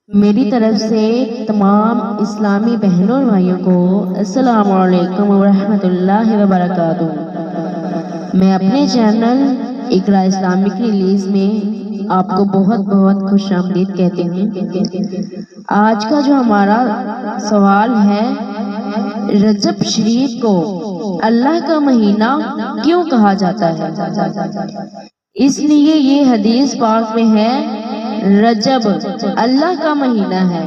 میری طرف سے تمام اسلامی بہنوں اور بھائیوں کو السلام علیکم ورحمۃ اللہ وبرکاتہ۔ میں اپنے چینل اقرا اسلامک ریلیز میں آپ کو بہت بہت خوش آمدید کہتی ہوں۔ آج کا جو ہمارا سوال ہے، رجب شریف کو اللہ کا مہینہ کیوں کہا جاتا ہے؟ اس لیے یہ حدیث پاک میں ہے، رجب اللہ کا مہینہ ہے۔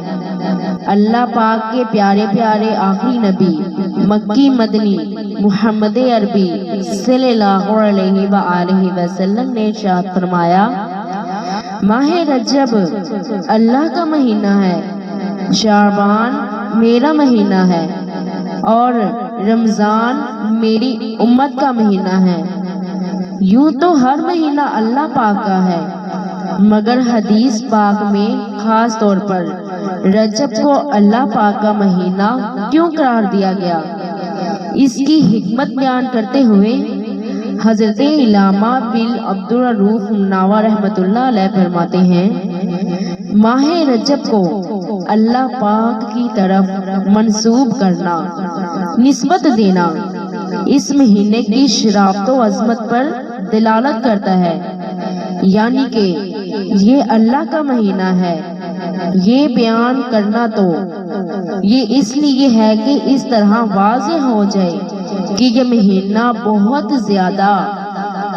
اللہ پاک کے پیارے پیارے آخری نبی مکی مدنی محمد عربی صلی اللہ علیہ وآلہ وسلم نے ارشاد فرمایا، ماہ رجب اللہ کا مہینہ ہے، شعبان میرا مہینہ ہے اور رمضان میری امت کا مہینہ ہے۔ یوں تو ہر مہینہ اللہ پاک کا ہے، مگر حدیث پاک میں خاص طور پر رجب کو اللہ پاک کا مہینہ کیوں قرار دیا گیا، اس کی حکمت بیان کرتے ہوئے حضرت علامہ بن عبدالرؤف مناوی رحمۃ اللہ علیہ فرماتے ہیں، ماہ رجب کو اللہ پاک کی طرف منسوب کرنا، نسبت دینا، اس مہینے کی شرافت و عظمت پر دلالت کرتا ہے، یعنی کہ یہ اللہ کا مہینہ ہے۔ یہ بیان کرنا تو یہ اس لیے ہے کہ اس طرح واضح ہو جائے کہ یہ مہینہ بہت زیادہ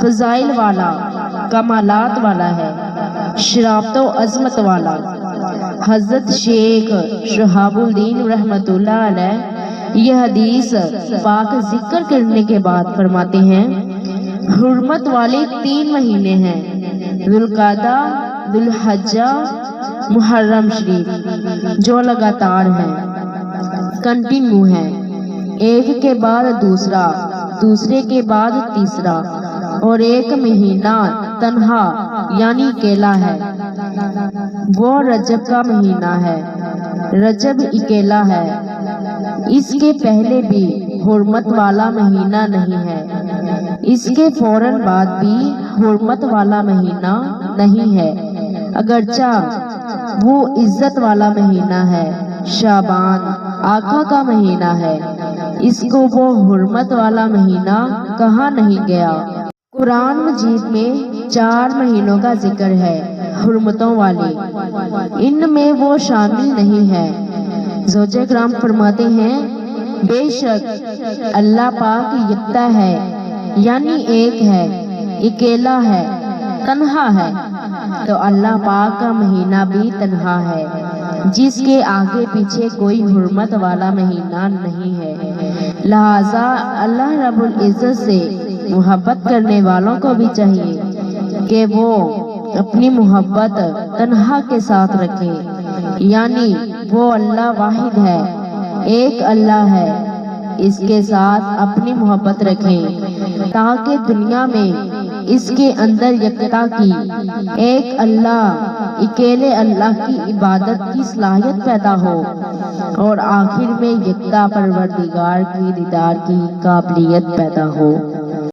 فضائل والا، کمالات والا ہے، شرافت و عظمت والا۔ حضرت شیخ شہاب الدین رحمۃ اللہ علیہ یہ حدیث پاک ذکر کرنے کے بعد فرماتے ہیں، حرمت والے 3 مہینے ہیں، ذوالقعدہ، ذوالحجہ، محرم شریف، جو لگاتار ہیں، کنٹینیو ہیں، ایک کے بعد دوسرا، دوسرے کے بعد تیسرا، اور ایک مہینہ تنہا یعنی اکیلا ہے، وہ رجب کا مہینہ ہے۔ رجب اکیلا ہے، اس کے پہلے بھی حرمت والا مہینہ نہیں ہے، اس کے فوراً بعد بھی حرمت والا مہینہ نہیں ہے، اگرچہ وہ عزت والا مہینہ ہے۔ شعبان آقا کا مہینہ ہے، اس کو وہ حرمت والا مہینہ کہا نہیں گیا۔ قرآن مجید میں 4 مہینوں کا ذکر ہے حرمتوں والے، ان میں وہ شامل نہیں ہے۔ زوجہ کرام فرماتے ہیں، بے شک اللہ پاک یکتا ہے، یعنی ایک ہے، اکیلا ہے، تنہا ہے، تو اللہ پاک کا مہینہ بھی تنہا ہے، جس کے آگے پیچھے کوئی حرمت والا مہینہ نہیں ہے۔ لہٰذا اللہ رب العزت سے محبت کرنے والوں کو بھی چاہیے کہ وہ اپنی محبت تنہا کے ساتھ رکھیں، یعنی وہ اللہ واحد ہے، ایک اللہ ہے، اس کے ساتھ اپنی محبت رکھیں، تاکہ دنیا میں اس کے اندر یکتا کی، ایک اللہ، اکیلے اللہ کی عبادت کی صلاحیت پیدا ہو، اور آخر میں یکتا پروردگار کی دیدار کی قابلیت پیدا ہو۔